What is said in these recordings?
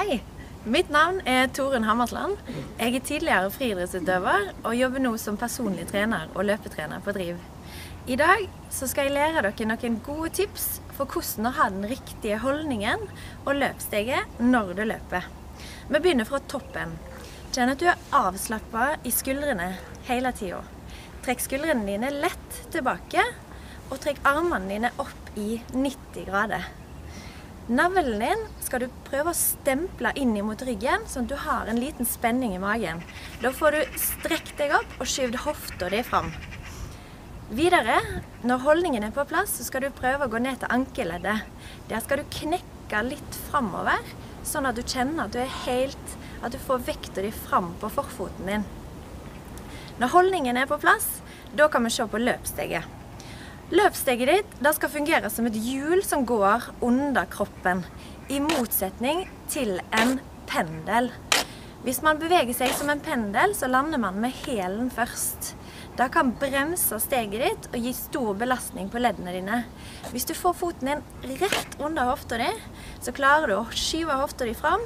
Hei, mitt navn er Torunn Hammersland. Jeg er tidligere friidrettsutøver og jobber nå som personlig trener og løpetrener på Driv. I dag så skal jeg lære dere noen gode tips for hvordan å ha den riktige holdningen og løpssteget når du løper. Vi begynner fra toppen. Kjenn at du er avslappet i skuldrene hele tiden. Trekk skuldrene dine lett tilbake og trekk armene dine opp i 90 grader. Navlen din skal du prøve å stemple inn mot ryggen, sånn at du har en liten spenning i magen. Da får du strekt deg opp og skyvd hofta di fram. Videre, når holdningen er på plass, så skal du prøve å gå ned til ankeleddet. Der skal du knekke litt framover, sånn at du kjenner at du får vekta di fram på forfoten din. Når holdningen er på plass, da kan vi se på løpssteget. Løpssteget ditt skal fungere som et hjul som går under kroppen, i motsetning til en pendel. Hvis man beveger seg som en pendel, så lander man med hælen først. Det kan bremse steget ditt og gi stor belastning på leddene dine. Hvis du får foten din rett under hofta di, så klarer du å skyve hofta di fram,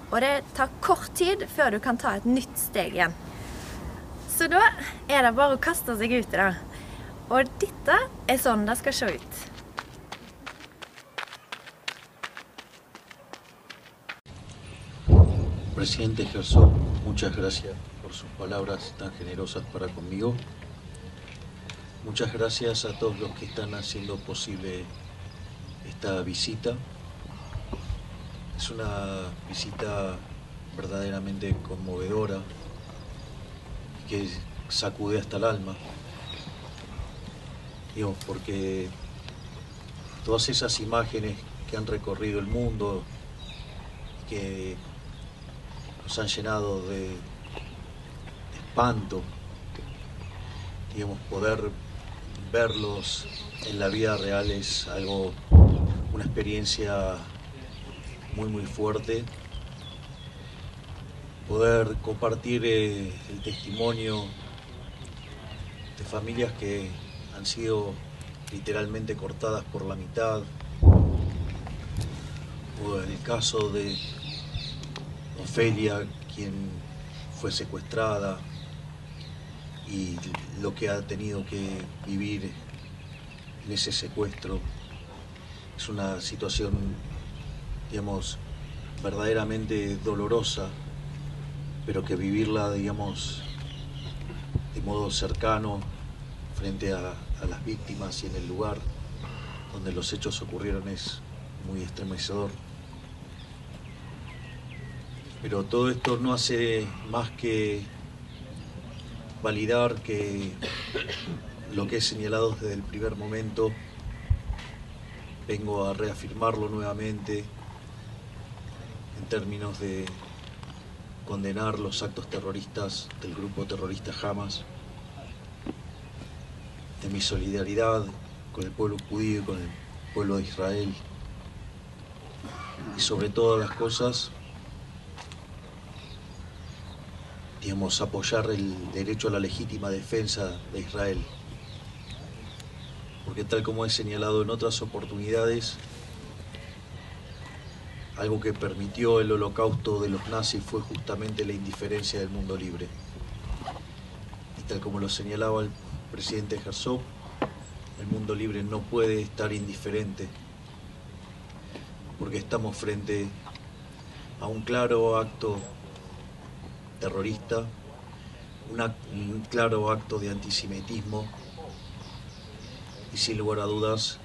og det tar kort tid før du kan ta et nytt steg igjen. Så da er det bare å kaste seg ut i det. Og dette er sånn det skal se ut. Presidente Herzog, muchas gracias por sus palabras tan generosas para conmigo. Muchas gracias a todos los que están haciendo posible esta visita. Es una visita verdaderamente conmovedora y que sacude hasta el alma. Digo, porque todas esas imágenes que han recorrido el mundo, que nos han llenado de espanto, digamos, poder verlos en la vida real es algo, una experiencia muy fuerte. Poder compartir el testimonio de familias que han sido literalmente cortadas por la mitad, o en el caso de Ofelia, quien fue secuestrada y lo que ha tenido que vivir en ese secuestro. Es una situación, digamos, verdaderamente dolorosa, pero que vivirla, digamos, de modo cercano frente a las víctimas y en el lugar donde los hechos ocurrieron es muy estremecedor. Pero todo esto no hace más que validar que lo que he señalado desde el primer momento, vengo a reafirmarlo nuevamente en términos de condenar los actos terroristas del grupo terrorista Hamas, de mi solidaridad con el pueblo judío y con el pueblo de Israel, y sobre todas las cosas, digamos, apoyar el derecho a la legítima defensa de Israel. Porque tal como he señalado en otras oportunidades, algo que permitió el holocausto de los nazis fue justamente la indiferencia del mundo libre. Y tal como lo señalaba el presidente Herzog, el mundo libre no puede estar indiferente, porque estamos frente a un claro acto terrorista, un claro acto de antisemitismo, y sin lugar a dudas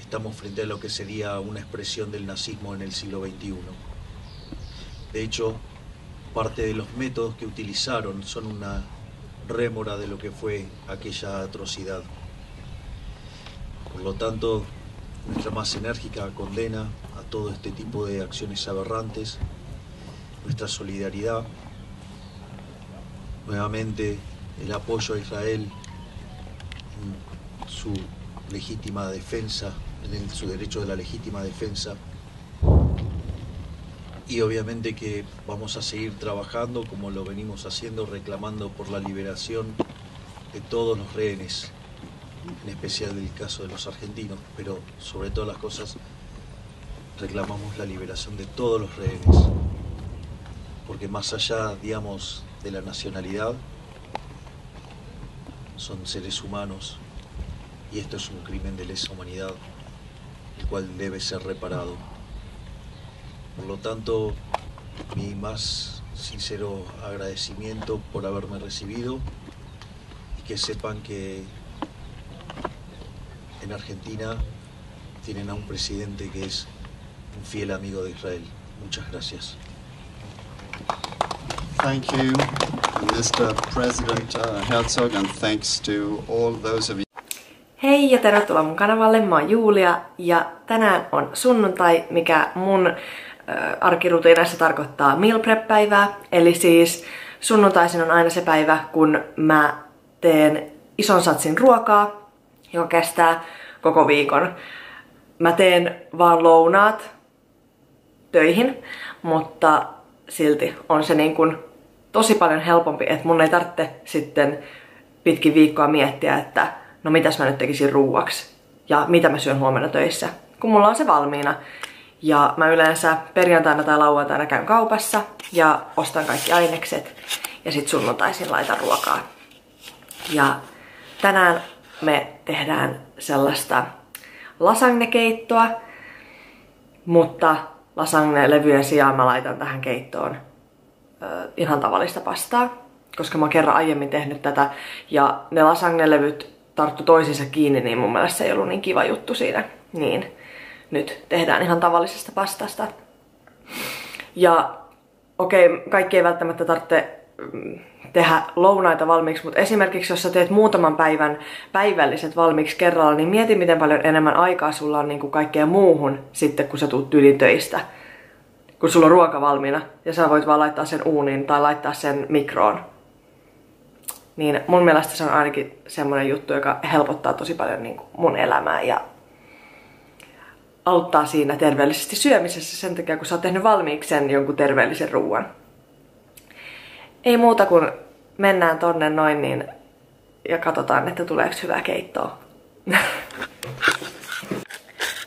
estamos frente a lo que sería una expresión del nazismo en el siglo XXI. De hecho, parte de los métodos que utilizaron son una rémora de lo que fue aquella atrocidad. Por lo tanto, nuestra más enérgica condena a todo este tipo de acciones aberrantes, nuestra solidaridad, nuevamente el apoyo a Israel en su legítima defensa, en su derecho de la legítima defensa, y obviamente que vamos a seguir trabajando como lo venimos haciendo, reclamando por la liberación de todos los rehenes, en especial del caso de los argentinos, pero sobre todas las cosas reclamamos la liberación de todos los rehenes, porque más allá, digamos, de la nacionalidad, son seres humanos y esto es un crimen de lesa humanidad, el cual debe ser reparado. Por lo tanto, mi más sincero agradecimiento por haberme recibido y que sepan que en Argentina tienen a un presidente que es un fiel amigo de Israel. Muchas gracias. Thank you, Mr. President Herzog, and thanks to all those of you. Hei ja tervetuloa mun kanavalle, mä oon Julia ja tänään on sunnuntai, mikä mun arkirutiinissa tarkoittaa meal prep-päivää. Eli siis sunnuntaisin on aina se päivä, kun mä teen ison satsin ruokaa, joka kestää koko viikon. Mä teen vaan lounaat töihin, mutta silti on se niin kuin tosi paljon helpompi, että mun ei tarvitse sitten pitkin viikkoa miettiä, että no mitäs mä nyt tekisin ruuaksi ja mitä mä syön huomenna töissä, kun mulla on se valmiina. Ja mä yleensä perjantaina tai lauantaina käyn kaupassa ja ostan kaikki ainekset ja sit sunnuntaisin laitan ruokaa. Ja tänään me tehdään sellaista lasagnekeittoa, mutta lasagne-levyjen sijaan mä laitan tähän keittoon ihan tavallista pastaa, koska mä oon kerran aiemmin tehnyt tätä ja ne lasagne-levyt tarttu toisiinsa kiinni, niin mun mielestä se ei ollut niin kiva juttu siinä. Niin nyt tehdään ihan tavallisesta pastasta. Ja okei, kaikki ei välttämättä tarvitse tehdä lounaita valmiiksi, mutta esimerkiksi jos sä teet muutaman päivän päivälliset valmiiksi kerralla, niin mieti miten paljon enemmän aikaa sulla on niin kuin kaikkea muuhun sitten, kun sä tuut tyylin töistä. Kun sulla on ruoka valmiina ja sä voit vaan laittaa sen uuniin tai laittaa sen mikroon. Niin mun mielestä se on ainakin semmoinen juttu, joka helpottaa tosi paljon niin kuin mun elämää ja auttaa siinä terveellisesti syömisessä sen takia, kun sä oot tehnyt valmiiksi sen jonkun terveellisen ruoan. Ei muuta kuin mennään tonne noin niin ja katsotaan, että tuleeko hyvää keittoa.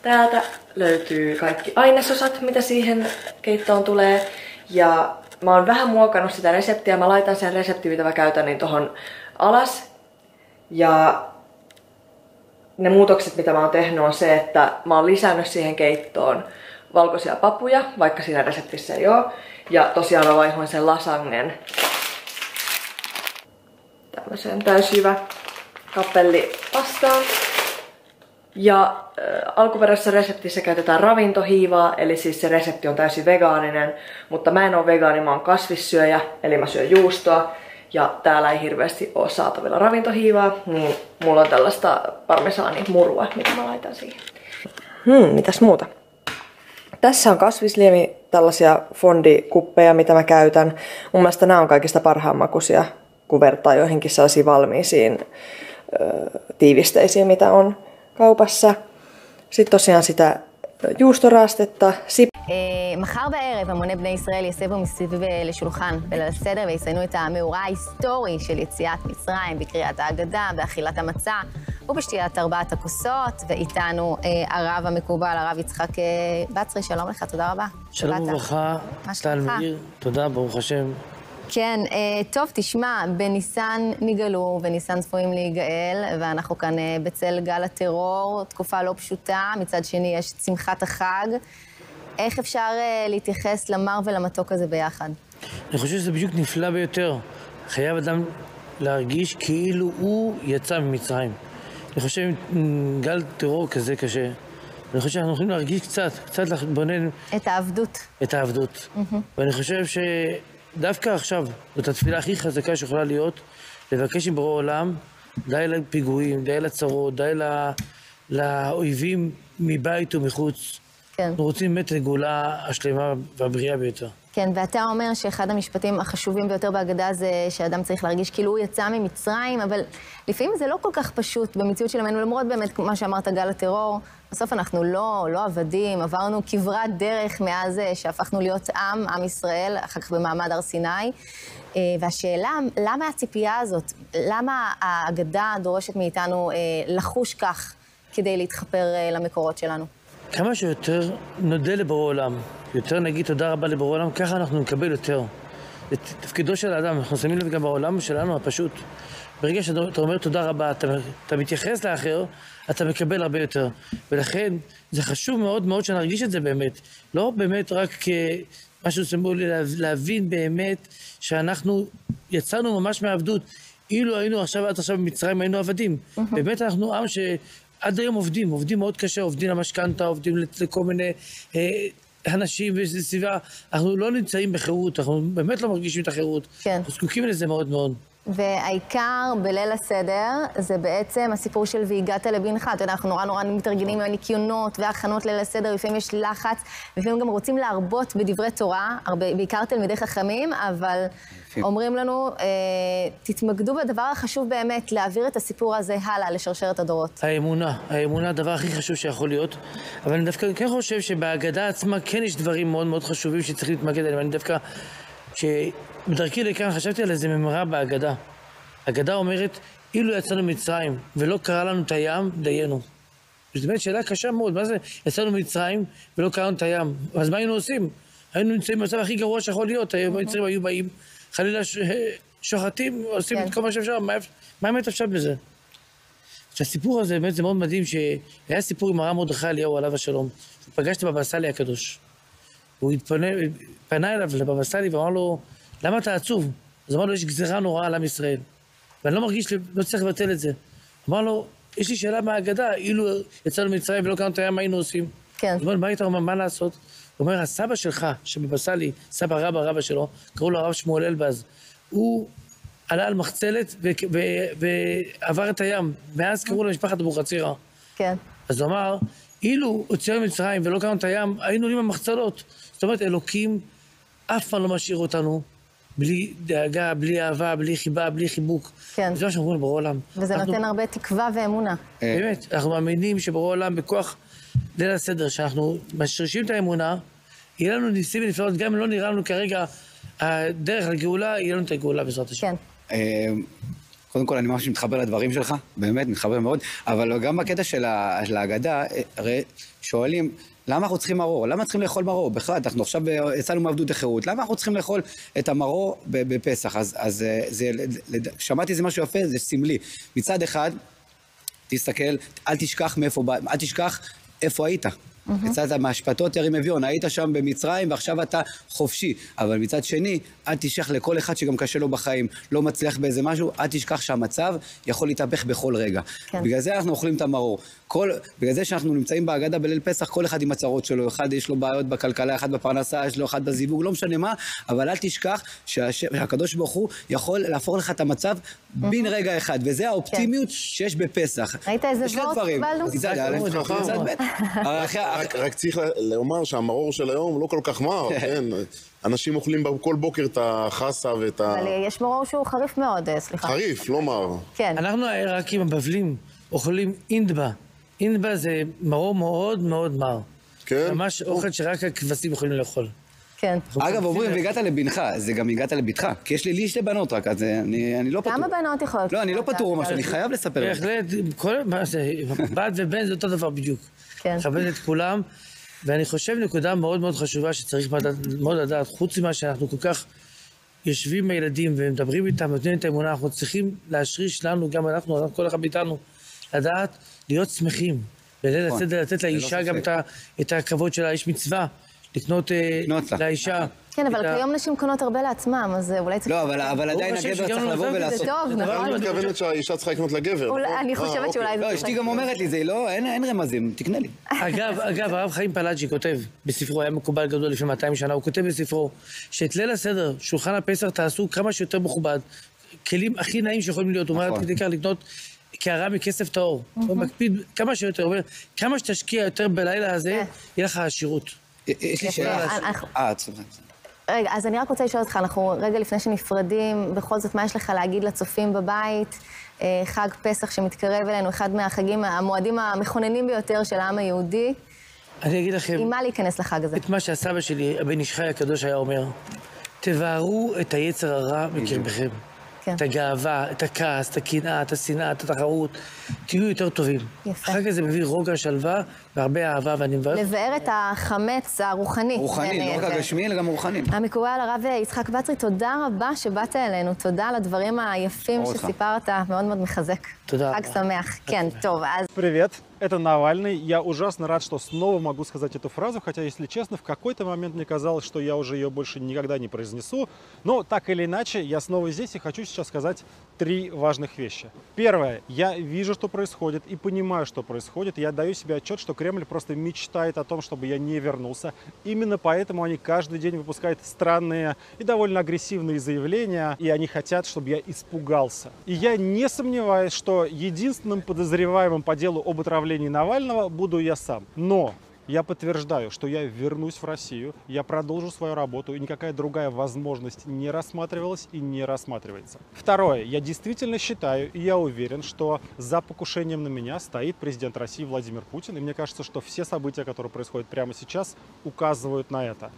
Täältä löytyy kaikki ainesosat, mitä siihen keittoon tulee. Ja mä oon vähän muokannut sitä reseptiä. Mä laitan sen reseptin, mitä mä käytän, niin tohon alas. Ja ne muutokset, mitä mä oon tehnyt, on se, että mä oon lisännyt siihen keittoon valkoisia papuja, vaikka siinä reseptissä ei oo. Ja tosiaan mä vaihoin sen lasagnen tämmöiseen täysjyvä kappellipastaan. Ja alkuperäisessä reseptissä käytetään ravintohiivaa, eli siis se resepti on täysin vegaaninen, mutta mä en oo vegaani, mä oon kasvissyöjä, eli mä syön juustoa. Ja täällä ei hirveästi ole saatavilla ravintohiivaa, niin mulla on tällaista parmesaanimurua, mitä mä laitan siihen. Mitäs muuta? Tässä on kasvisliemi, tällaisia fondikuppeja, mitä mä käytän. Mun mielestä nämä on kaikista parhaan makuisia, kun vertaa joihinkin sellaisiin valmiisiin tiivisteisiin, mitä on kaupassa. Sitten tosiaan sitä juustoraastetta. מחר בערב המוני בני ישראל יסבו מסביב לשולחן בליל הסדר ויציינו את המאורע ההיסטורי של יציאת מצרים בקריאת ההגדה, באכילת המצה ובשתיית 4 הכוסות, ואיתנו הרב המקובל, הרב יצחק בצרי. שלום לך, תודה רבה. שלום וברכה, טל מאיר, תודה, ברוך השם. כן, טוב, תשמע, בניסן נגאלו וניסן צפויים להיגאל, ואנחנו כאן בצל גל הטרור, תקופה לא פשוטה, מצד שני יש שמחת החג. איך אפשר להתייחס למר ולמתוק הזה ביחד? אני חושב שזה בדיוק נפלא ביותר. חייב אדם להרגיש כאילו הוא יצא ממצרים. אני חושב גל טרור כזה קשה. אני חושב שאנחנו יכולים להרגיש קצת לבונן... את העבדות. את העבדות. ואני חושב שדווקא עכשיו, זאת התפילה הכי חזקה שיכולה להיות, לבקש עם ברור עולם, די לפיגועים, די לצרות, די לאויבים מבית ומחוץ. כן. אנחנו רוצים באמת לגאולה השלמה והבריאה ביותר. כן, ואתה אומר שאחד המשפטים החשובים ביותר בהגדה זה שאדם צריך להרגיש כאילו הוא יצא ממצרים, אבל לפעמים זה לא כל כך פשוט במציאות שלנו, למרות באמת, מה שאמרת, גל הטרור. בסוף אנחנו לא עבדים, עברנו כברת דרך מאז שהפכנו להיות עם ישראל, אחר כך במעמד הר סיני. והשאלה, למה הציפייה הזאת? למה ההגדה דורשת מאיתנו לחוש כך כדי להתחבר למקורות שלנו? כמה שיותר נודה לבורא עולם, יותר נגיד תודה רבה לבורא עולם, ככה אנחנו נקבל יותר. את תפקידו של האדם, אנחנו שמים לב גם בעולם שלנו הפשוט. ברגע שאתה אומר תודה רבה, אתה מתייחס לאחר, אתה מקבל הרבה יותר. ולכן זה חשוב מאוד מאוד שנרגיש את זה באמת. לא באמת רק כמשהו סימבולי, להבין באמת שאנחנו יצאנו ממש מהעבדות. אילו היינו עד עכשיו במצרים, היינו עבדים. באמת אנחנו עם שעד היום עובדים מאוד קשה, עובדים למשכנתא, עובדים לכל מיני אנשים וסביבה. אנחנו לא נמצאים בחירות, אנחנו באמת לא מרגישים את החירות. כן. אנחנו זקוקים לזה מאוד מאוד. והעיקר בליל הסדר זה בעצם הסיפור של והגעת לבנך. אתה יודע, אנחנו נורא מתארגנים עם הניקיונות וההכנות ליל הסדר, לפעמים יש לחץ, לפעמים גם רוצים להרבות בדברי תורה, בעיקר תלמידי חכמים, אבל אומרים לנו, תתמקדו בדבר החשוב באמת, להעביר את הסיפור הזה הלאה, לשרשרת הדורות. האמונה, הדבר הכי חשוב שיכול להיות, אבל אני דווקא כן חושב שבהגדה עצמה כן יש דברים מאוד מאוד חשובים שצריכים להתמקד עליהם. אני דווקא, בדרכי לכאן חשבתי על איזה ממרה בהגדה. הגדה אומרת, אילו יצאנו מצרים ולא קרה לנו את הים, דיינו. זאת אומרת, שאלה קשה מאוד, מה זה יצאנו מצרים ולא קרה לנו את הים? אז מה היינו עושים? היינו נמצאים במצב הכי גרוע שיכול להיות, המצרים היו באים, חלילה שוחטים, עושים את כל מה שאפשר, מה האמת אפשר בזה? שהסיפור הזה באמת זה מאוד מדהים, שהיה סיפור עם הרב מרדכי אליהו עליו השלום, פגשתי בבא סאלי הקדוש. הוא פנה אליו לבבא סאלי ואמר לו, למה אתה עצוב? אז אמר לו, יש גזירה נוראה על עם ישראל. ואני לא מרגיש, לא צריך לבטל את זה. אמר לו, יש לי שאלה מהאגדה, אילו יצאנו מצרים ולא קראנו את הים, מה היינו עושים? כן. אז מה היית אומר, מה לעשות? הוא אומר, הסבא שלך, שבבא סאלי, סבא רבא שלו, קראו לו הרב שמואל אלבז, הוא עלה על מחצלת ועבר את הים, ואז קראו לו משפחת אבוחצירא. כן. אז הוא אמר, אילו הוציאו מצרים ולא קראנו את הים, היינו עולים במחצלות. זאת אומרת, אלוקים אף פעם לא משאיר אותנו בלי דאגה, בלי אהבה, בלי חיבה, בלי חיבוק. כן. זה מה שאנחנו אומרים ברור עולם. וזה נותן הרבה תקווה ואמונה. באמת, אנחנו מאמינים שברור עולם בכוח ליל הסדר, שאנחנו משרישים את האמונה, יהיה לנו ניסים ונפלאות, גם אם לא נראה לנו כרגע הדרך לגאולה, יהיה לנו את הגאולה בעזרת השם. כן. קודם כל, אני ממש מתחבר לדברים שלך, באמת, מתחבר מאוד, אבל גם בקטע של ההגדה, הרי שואלים, למה אנחנו צריכים מרור? למה צריכים לאכול מרור? בכלל, אנחנו עכשיו יצאנו מעבדות לחירות, למה אנחנו צריכים לאכול את המרור בפסח? אז שמעתי זה משהו יפה, זה סמלי. מצד אחד, תסתכל, אל תשכח איפה היית. יצאת מהשפטות ירים אביון, היית שם במצרים ועכשיו אתה חופשי, אבל מצד שני, אל תשכח לכל אחד שגם קשה לו בחיים, לא מצליח באיזה משהו, אל תשכח שהמצב יכול להתהפך בכל רגע. כן. בגלל זה אנחנו אוכלים את המרור. בגלל זה שאנחנו נמצאים בהגדה בליל פסח, כל אחד עם הצרות שלו, אחד יש לו בעיות בכלכלה, אחד בפרנסה, יש לו אחד בזיווג, לא משנה מה, אבל אל תשכח שהקדוש ברוך הוא יכול להפוך לך את המצב בין רגע אחד, וזה האופטימיות שיש בפסח. ראית איזה וורט קיבלנו? רק צריך לומר שהמרור של היום לא כל כך מר, כן? אנשים אוכלים כל בוקר את החסה ואת ה... אבל יש מרור שהוא חריף מאוד, סליחה. חריף, לא מר. כן. אנחנו העיראקים הבבלים אוכלים אינדבה. אינדבה זה מרור מאוד מאוד מר. כן? ממש אוכל שרק הכבשים יכולים לאכול. כן. אגב, אומרים, והגעת לבנך, זה גם הגעת לביתך, כי יש לי שתי בנות רק, אז אני לא פטור. כמה בנות יכולות? לא, אני לא פטור ממש, אני חייב לספר. בהחלט, בת ובן זה אותו דבר בדיוק. כן. מכבד את כולם, ואני חושב נקודה מאוד מאוד חשובה שצריך מאוד לדעת, חוץ ממה שאנחנו כל כך יושבים עם הילדים ומדברים איתם, נותנים את האמונה, אנחנו צריכים להשריש לנו, גם אנחנו, כל אחד מאיתנו, לדעת להיות שמחים, בליל הסדר לתת לאישה גם את הכבוד שלה, יש מצווה, לקנות לאישה. כן, אבל כיום נשים קונות הרבה לעצמם, אז אולי צריך... לא, אבל עדיין הגבר צריך לבוא ולעשות. זה טוב, נכון? אני מתכוונת שהאישה צריכה לקנות לגבר. אני חושבת שאולי... לא, אשתי גם אומרת לי, זה לא, אין רמזים, תקנה לי. אגב, הרב חיים פלאג'י כותב בספרו, היה מקובל גדול לפני 200 שנה, הוא כותב בספרו, שאת ליל הסדר, שולחן הפסח תעשו כמה שיותר מכובד, כלים הכי נעים שיכולים להיות, הוא אומר, עד כדי כך לקנות קערה מכסף טהור. הוא מקפיד כמה שיותר, הוא אומר, כמה שתשקיע יותר בלילה הזה, יהיה לך עשירות. יש לי שאלה. רגע, אז אני רק רוצה לשאול אותך, אנחנו רגע לפני שנפרדים, בכל זאת, מה יש לך להגיד לצופים בבית? חג פסח שמתקרב אלינו, אחד מהחגים, המועדים המכוננים ביותר של העם היהודי. אני אגיד לכם... עם מה להיכנס לחג הזה? את מה שהסבא שלי, הבן איש חי הקדוש היה אומר, תבערו את היצר הרע מקרבכם. את הגאווה, את הכעס, את הקנאה, את השנאה, את התחרות, תהיו יותר טובים. יפה. אחר כך זה מביא רוגע, שלווה והרבה אהבה, ואני מברך. לבאר את החמץ הרוחני. רוחני, לא רק הגשמי, אלא גם רוחני. המקובל הרב יצחק בצרי, תודה רבה שבאת אלינו, תודה על הדברים היפים שסיפרת, מאוד מאוד מחזק. תודה. חג שמח. כן, טוב, אז... Привет, это Навальный. Я ужасно рад, что снова могу сказать эту фразу, хотя, если честно, в какой-то момент мне казалось, что я уже ее больше никогда не произнесу. Но так или иначе, я снова здесь и хочу сейчас сказать 3 важных вещи. Первое. Я вижу, что происходит, и понимаю, что происходит. Я отдаю себе отчет, что Кремль просто мечтает о том, чтобы я не вернулся. Именно поэтому они каждый день выпускают странные и довольно агрессивные заявления, и они хотят, чтобы я испугался. И я не сомневаюсь, что единственным подозреваемым по делу об отравлении Навального буду я сам. Но я подтверждаю, что я вернусь в Россию, я продолжу свою работу, и никакая другая возможность не рассматривалась и не рассматривается. Второе. Я действительно считаю, и я уверен, что за покушением на меня стоит президент России Владимир Путин, и мне кажется, что все события, которые происходят прямо сейчас, указывают на это.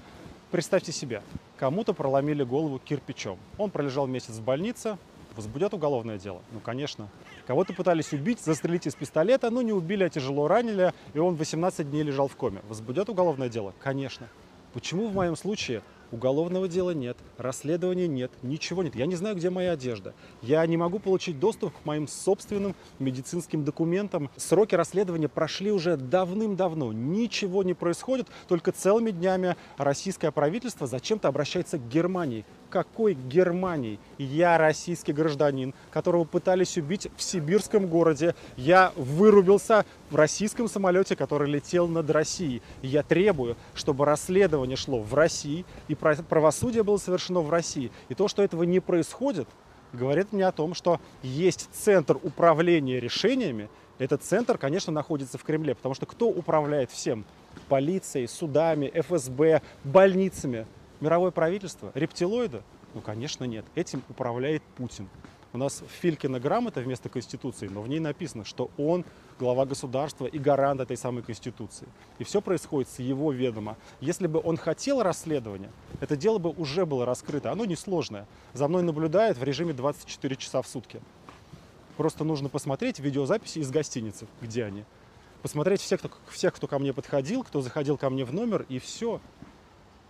Представьте себе, кому-то проломили голову кирпичом. Он пролежал месяц в больнице. Возбудят уголовное дело? Ну, конечно. Кого-то пытались убить, застрелить из пистолета, но не убили, а тяжело ранили, и он 18 дней лежал в коме. Возбудят уголовное дело? Конечно. Почему в моем случае уголовного дела нет, расследования нет, ничего нет? Я не знаю, где моя одежда. Я не могу получить доступ к моим собственным медицинским документам. Сроки расследования прошли уже давным-давно. Ничего не происходит, только целыми днями российское правительство зачем-то обращается к Германии. Какой Германии? Я российский гражданин, которого пытались убить в сибирском городе. Я вырубился в российском самолете, который летел над Россией. Я требую, чтобы расследование шло в России и правосудие было совершено в России. И то, что этого не происходит, говорит мне о том, что есть центр управления решениями. Этот центр, конечно, находится в Кремле, потому что кто управляет всем? Полицией, судами, ФСБ, больницами. Мировое правительство? Рептилоиды? Ну, конечно, нет. Этим управляет Путин. У нас в Филькина грамота вместо Конституции, но в ней написано, что он глава государства и гарант этой самой Конституции. И все происходит с его ведома. Если бы он хотел расследования, это дело бы уже было раскрыто. Оно несложное. За мной наблюдают в режиме 24 часа в сутки. Просто нужно посмотреть видеозаписи из гостиницы, где они. Посмотреть всех, кто ко мне подходил, кто заходил ко мне в номер, и все.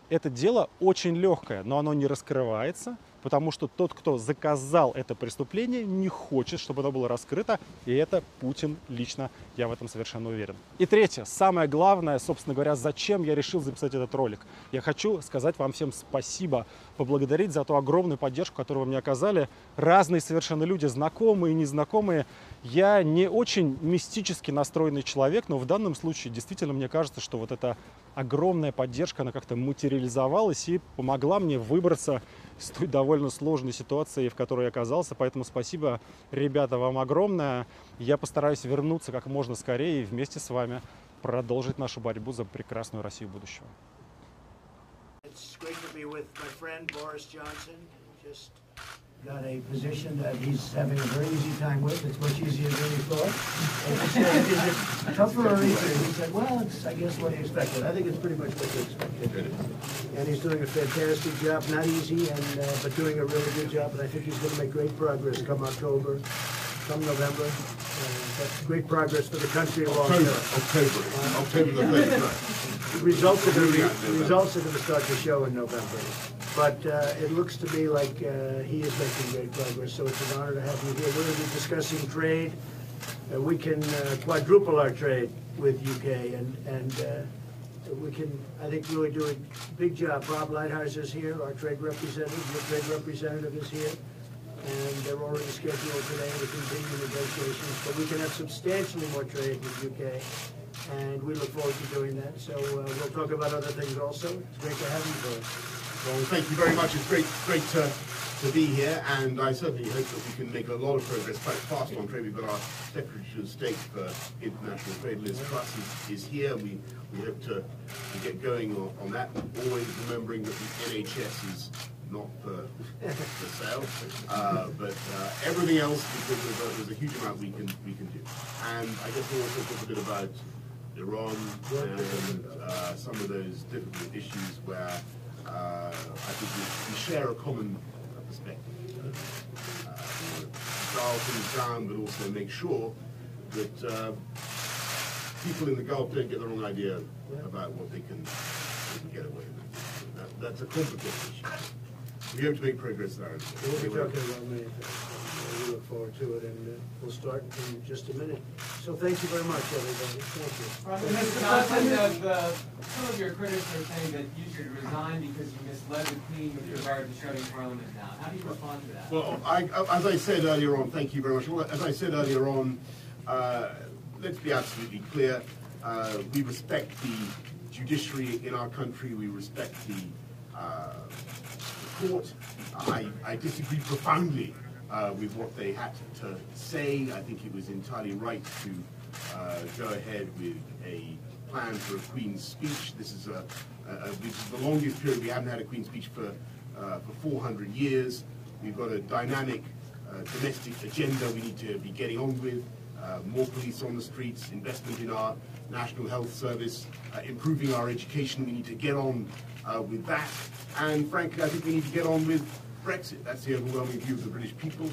Это дело очень легкое, но оно не раскрывается, потому что тот, кто заказал это преступление, не хочет, чтобы оно было раскрыто, и это Путин лично, я в этом совершенно уверен. И третье, самое главное, собственно говоря, зачем я решил записать этот ролик. Я хочу сказать вам всем спасибо, поблагодарить за ту огромную поддержку, которую вы мне оказали. Разные совершенно люди, знакомые и незнакомые. Я не очень мистически настроенный человек, но в данном случае действительно мне кажется, что вот эта огромная поддержка, она как-то материализовалась и помогла мне выбраться из той довольно сложной ситуации, в которой я оказался. Поэтому спасибо, ребята, вам огромное. Я постараюсь вернуться как можно скорее и вместе с вами продолжить нашу борьбу за прекрасную Россию будущего. Got a position that he's having a very easy time with. It's much easier than he thought. Is it tougher or easier? He said, well, it's, I guess, what he expected. I think it's pretty much what he expected. And he's doing a fantastic job. Not easy, but doing a really good job. And I think he's going to make great progress come October, come November. That's great progress for the country long term. October the 3rd. The results are going to start to show in November. But it looks to me like he is making great progress, so it's an honor to have you here. We're going to be discussing trade. We can quadruple our trade with UK, and we can, I think, really do a big job. Bob Lighthizer is here, our trade representative. Your trade representative is here, and they're already scheduled today to continue negotiations. But we can have substantially more trade with UK, and we look forward to doing that. So we'll talk about other things also. It's great to have you both. Well, thank you very much. It's great to be here, and I certainly hope that we can make a lot of progress quite fast on trade. We've got our Secretary of State for International Trade, Liz Truss, is here. We hope to get going on that, always remembering that the NHS is not for sale, but everything else, because there's a huge amount we can do. And I guess we'll also talk a bit about Iran and some of those difficult issues where I think we share a common perspective. dial things down, but also make sure that people in the Gulf don't get the wrong idea about what they can get away with. That's a complicated issue. We hope to make progress there. We'll be talking about many things. We look forward to it, and we'll start in just a minute. So thank you very much, everybody. Thank you. Mr. President, some of your critics are saying that you should resign because you misled the Queen with regard to shutting Parliament down. How do you respond to that? Well, as I said earlier on, thank you very much. Well, as I said earlier on, let's be absolutely clear. We respect the judiciary in our country. We respect the court. I disagree profoundly with what they had to say. I think it was entirely right to go ahead with a plan for a Queen's speech. This is the longest period we haven't had a Queen's speech for 400 years. We've got a dynamic domestic agenda we need to be getting on with. More police on the streets, investment in our National Health Service, improving our education. We need to get on with that. And frankly, I think we need to get on with Brexit. That's the overwhelming view of the British people.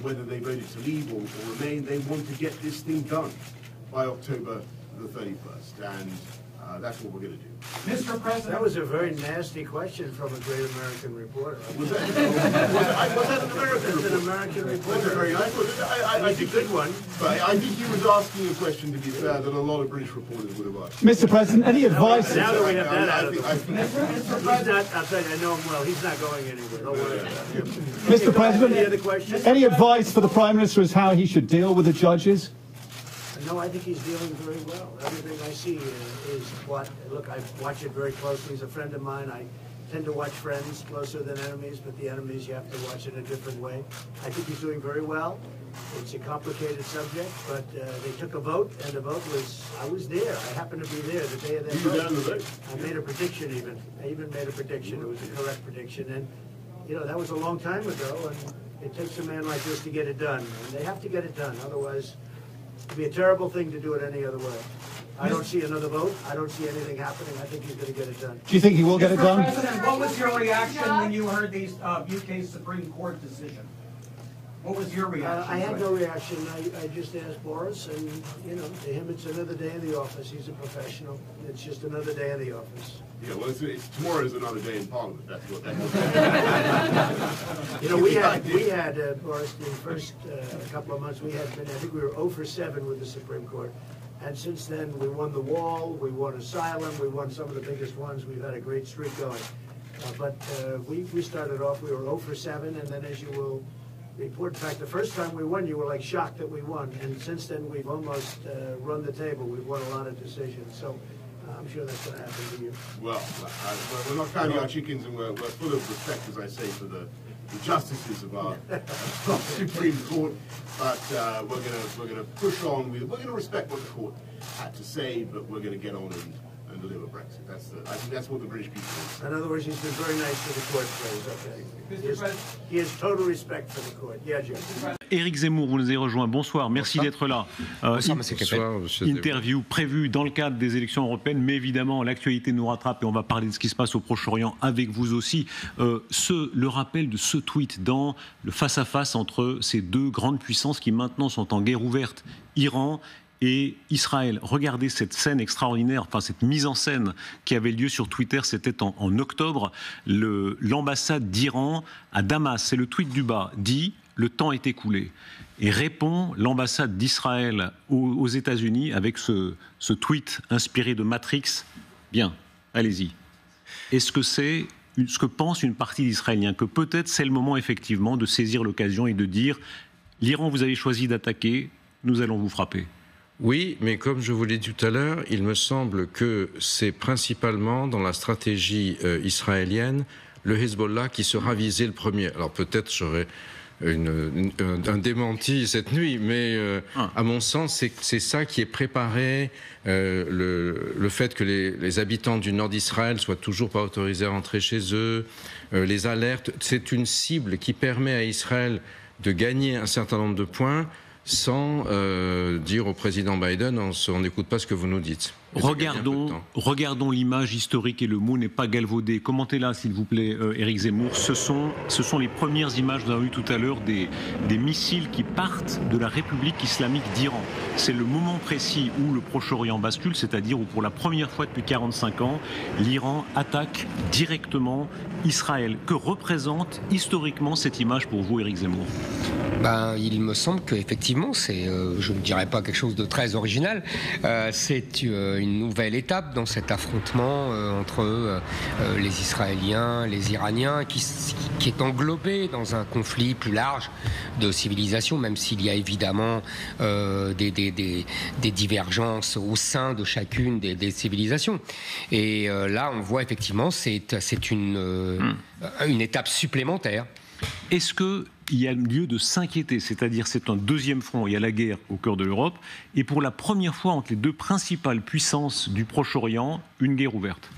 Whether they voted to leave or remain, they want to get this thing done by October the 31st. And that's what we're going to do. Mr. President. That was a very nasty question from a great American reporter. Was that an American That's an American reporter. That's a very nice one. I think a good one. But I think he was asking a question, to be fair, that a lot of British reporters would have asked. Mr. President, any advice? Now that we have that out of the way. Mr. President. I'll tell you, I know him well. He's not going anywhere. Don't worry about him. Mr. President, any other questions? any advice for the Prime Minister as how he should deal with the judges? No, I think he's dealing very well. Everything I see is what, look, I watch it very closely. He's a friend of mine. I tend to watch friends closer than enemies, but the enemies you have to watch in a different way. I think he's doing very well. It's a complicated subject, but they took a vote, and the vote was, I was there. I happened to be there the day of that vote. I made a prediction even. I even made a prediction. It was a correct prediction. And, you know, that was a long time ago, and it takes a man like this to get it done. And they have to get it done. Otherwise, it'd be a terrible thing to do it any other way. I don't see another vote. I don't see anything happening. I think he's going to get it done. Do you think he will get it done? Mr. President, what was your reaction when you heard the UK Supreme Court decision? What was your reaction? I had no reaction. I just asked Boris, and, you know, to him it's another day in the office. He's a professional. It's just another day in the office. Yeah, well, tomorrow is another day in Parliament. That's what that is. You know, we had Boris, the first couple of months we had been, I think we were 0 for 7 with the Supreme Court. And since then, we won the wall, we won asylum, we won some of the biggest ones. We've had a great streak going. But we started off, we were 0 for 7, and then as you will report, in fact, the first time we won, you were like shocked that we won. And since then, we've almost run the table. We've won a lot of decisions. So I'm sure that's going to happen to you. Well, we're not counting our chickens, and we're full of respect, as I say, for the justices of our Supreme Court. But we're gonna push on. We're going to respect what the court had to say, but we're going to get on and deliver Brexit. I think that's what the British people want. In other words, he's been very nice to the court players. Okay. He has total respect for the court. Yeah, Jim. Éric Zemmour, vous nous avez rejoint. Bonsoir, merci d'être là. Interview prévue dans le cadre des élections européennes, mais évidemment l'actualité nous rattrape et on va parler de ce qui se passe au Proche-Orient avec vous aussi. Le rappel de ce tweet dans le face-à-face entre ces deux grandes puissances qui maintenant sont en guerre ouverte, Iran et Israël. Regardez cette scène extraordinaire, enfin cette mise en scène qui avait lieu sur Twitter, c'était en octobre. L'ambassade d'Iran à Damas, c'est le tweet du bas, dit « Le temps est écoulé ». Et répond l'ambassade d'Israël aux États-Unis avec ce tweet inspiré de Matrix. Bien, allez-y. Est-ce que c'est ce que pense une partie d'Israéliens, que peut-être c'est le moment effectivement de saisir l'occasion et de dire « L'Iran, vous avez choisi d'attaquer, nous allons vous frapper ». Oui, mais comme je vous l'ai dit tout à l'heure, il me semble que c'est principalement dans la stratégie israélienne le Hezbollah qui sera visé le premier. Alors peut-être j'aurais un démenti cette nuit, mais à mon sens, c'est ça qui est préparé. Le fait que les habitants du nord d'Israël soient toujours pas autorisés à rentrer chez eux, les alertes, c'est une cible qui permet à Israël de gagner un certain nombre de points sans dire au président Biden on n'écoute pas ce que vous nous dites. Regardons l'image historique et le mot n'est pas galvaudé. Commentez-la, s'il vous plaît, Éric Zemmour. Ce sont les premières images, nous avons eu tout à l'heure, des missiles qui partent de la République islamique d'Iran. C'est le moment précis où le Proche-Orient bascule, c'est-à-dire où pour la première fois depuis 45 ans, l'Iran attaque directement Israël. Que représente historiquement cette image pour vous, Éric Zemmour ? Il me semble qu'effectivement, c'est, je ne dirais pas quelque chose de très original, c'est une nouvelle étape dans cet affrontement entre les Israéliens, les Iraniens, qui est englobé dans un conflit plus large de civilisation, même s'il y a évidemment des divergences au sein de chacune des civilisations. Et là, on voit effectivement, c'est une étape supplémentaire. Est-ce qu'il y a lieu de s'inquiéter? C'est-à-dire, c'est un deuxième front, il y a la guerre au cœur de l'Europe, et pour la première fois entre les deux principales puissances du Proche-Orient, une guerre ouverte.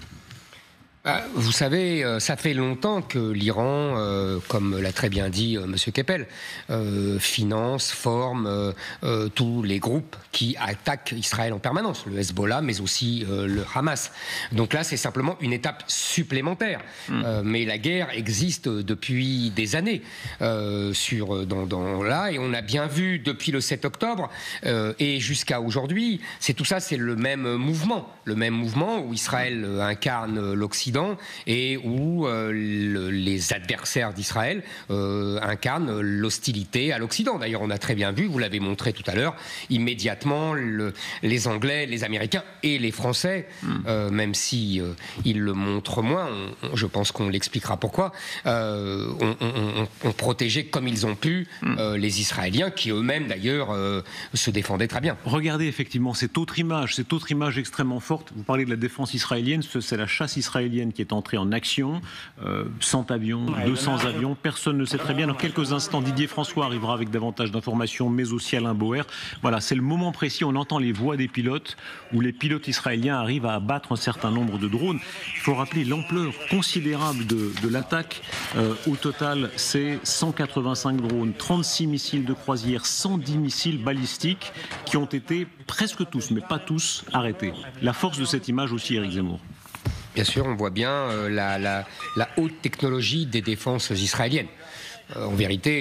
Vous savez, ça fait longtemps que l'Iran, comme l'a très bien dit M. Keppel, finance, forme tous les groupes qui attaquent Israël en permanence, le Hezbollah, mais aussi le Hamas. Donc là, c'est simplement une étape supplémentaire. Mais la guerre existe depuis des années là, et on a bien vu depuis le 7 octobre et jusqu'à aujourd'hui, tout ça, c'est le même mouvement où Israël incarne l'Occident et où les adversaires d'Israël incarnent l'hostilité à l'Occident. D'ailleurs, on a très bien vu, vous l'avez montré tout à l'heure, immédiatement les Anglais, les Américains et les Français, même si ils le montrent moins, je pense qu'on l'expliquera pourquoi, ont protégé comme ils ont pu les Israéliens, qui eux-mêmes d'ailleurs se défendaient très bien. Regardez effectivement cette autre image extrêmement forte. Vous parlez de la défense israélienne, c'est la chasse israélienne qui est entrée en action, 100 avions, 200 avions, personne ne sait très bien. Dans quelques instants, Didier François arrivera avec davantage d'informations, mais aussi Alain Boer. Voilà, c'est le moment précis, on entend les voix des pilotes, où les pilotes israéliens arrivent à abattre un certain nombre de drones. Il faut rappeler l'ampleur considérable de l'attaque. Au total, c'est 185 drones, 36 missiles de croisière, 110 missiles balistiques qui ont été presque tous, mais pas tous, arrêtés. La force de cette image aussi, Éric Zemmour. Bien sûr, on voit bien la haute technologie des défenses israéliennes. En vérité,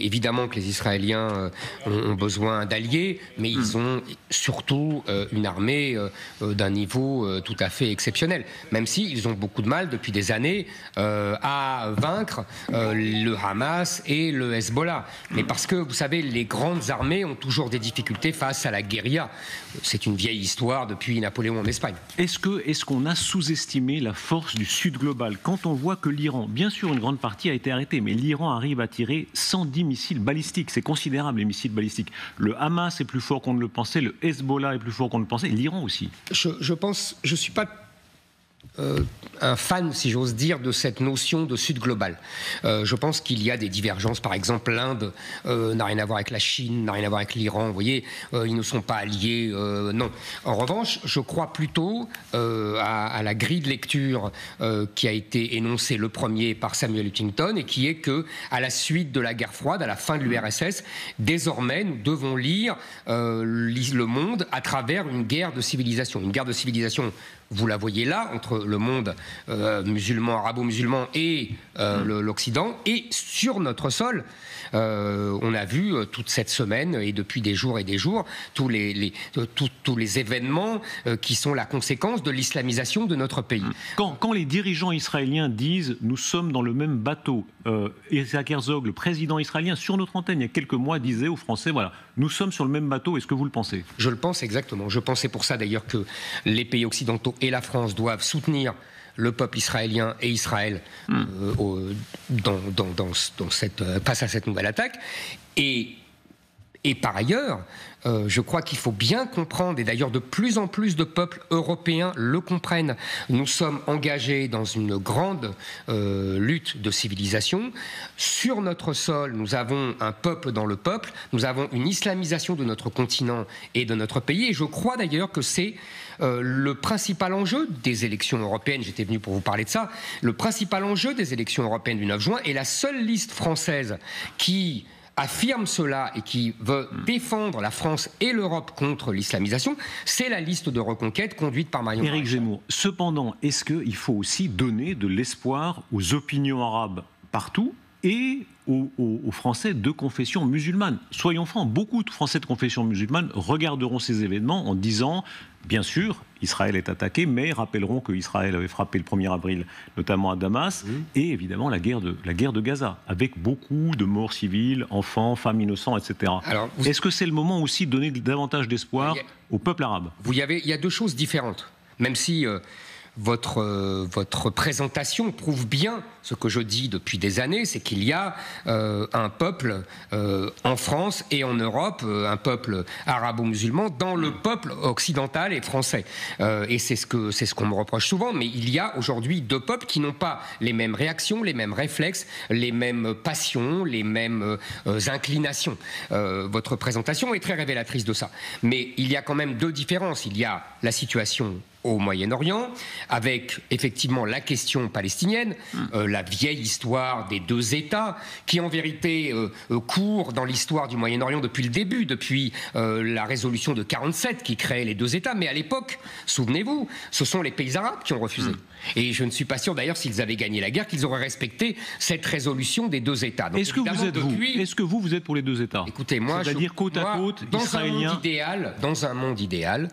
évidemment que les Israéliens ont besoin d'alliés, mais ils ont surtout une armée d'un niveau tout à fait exceptionnel. Même s'ils ont beaucoup de mal depuis des années à vaincre le Hamas et le Hezbollah. Mais parce que, vous savez, les grandes armées ont toujours des difficultés face à la guérilla. C'est une vieille histoire depuis Napoléon en Espagne. Est-ce qu'on a sous-estimé la force du Sud global quand on voit que l'Iran, bien sûr une grande partie a été arrêtée, mais l'Iran arrive à tirer 110 missiles balistiques. C'est considérable, les missiles balistiques. Le Hamas est plus fort qu'on ne le pensait, le Hezbollah est plus fort qu'on ne le pensait, l'Iran aussi. Je suis pas un fan, si j'ose dire, de cette notion de Sud global. Je pense qu'il y a des divergences. Par exemple, l'Inde n'a rien à voir avec la Chine, n'a rien à voir avec l'Iran. Vous voyez, ils ne sont pas alliés. Non. En revanche, je crois plutôt à la grille de lecture qui a été énoncée le premier par Samuel Huntington et qui est que, à la suite de la guerre froide, à la fin de l'URSS, désormais, nous devons lire le monde à travers une guerre de civilisation. Une guerre de civilisation, vous la voyez là, entre le monde musulman, arabo-musulman et l'Occident. Et sur notre sol, on a vu toute cette semaine et depuis des jours et des jours tous les événements qui sont la conséquence de l'islamisation de notre pays. Quand les dirigeants israéliens disent « nous sommes dans le même bateau », Isaac Herzog, le président israélien, sur notre antenne il y a quelques mois, disait aux Français « voilà, nous sommes sur le même bateau, est-ce que vous le pensez ?» Je le pense exactement. Je pensais pour ça d'ailleurs que les pays occidentaux et la France doivent soutenir le peuple israélien et Israël face à cette nouvelle attaque. Et par ailleurs, je crois qu'il faut bien comprendre, et d'ailleurs de plus en plus de peuples européens le comprennent, nous sommes engagés dans une grande lutte de civilisation. Sur notre sol, nous avons un peuple dans le peuple, nous avons une islamisation de notre continent et de notre pays, et je crois d'ailleurs que c'est le principal enjeu des élections européennes, j'étais venu pour vous parler de ça, le principal enjeu des élections européennes du 9 juin est la seule liste française qui affirme cela et qui veut défendre la France et l'Europe contre l'islamisation, c'est la liste de reconquête conduite par Marion Éric Zemmour. Cependant, est-ce qu'il faut aussi donner de l'espoir aux opinions arabes partout et aux Français de confession musulmane? Soyons francs, beaucoup de Français de confession musulmane regarderont ces événements en disant, bien sûr, Israël est attaqué, mais rappelleront qu'Israël avait frappé le 1er avril, notamment à Damas, et évidemment la guerre de Gaza, avec beaucoup de morts civiles, enfants, femmes innocentes, etc. Est-ce que c'est le moment aussi de donner davantage d'espoir au peuple arabe? Il y a deux choses différentes, même si votre présentation prouve bien ce que je dis depuis des années, c'est qu'il y a un peuple en France et en Europe, un peuple arabo-musulman dans le peuple occidental et français. Et c'est ce qu'on me reproche souvent, mais il y a aujourd'hui deux peuples qui n'ont pas les mêmes réactions, les mêmes réflexes, les mêmes passions, les mêmes inclinations. Votre présentation est très révélatrice de ça. Mais il y a quand même deux différences. Il y a la situation au Moyen-Orient, avec effectivement la question palestinienne, la vieille histoire des deux États, qui en vérité court dans l'histoire du Moyen-Orient depuis le début, depuis la résolution de 47 qui créait les deux États. Mais à l'époque, souvenez-vous, ce sont les pays arabes qui ont refusé. Et je ne suis pas sûr d'ailleurs, s'ils avaient gagné la guerre, qu'ils auraient respecté cette résolution des deux États. Est-ce que vous êtes pour les deux États? Écoutez, moi, c'est-à-dire côte à côte, israélien. Dans un monde idéal,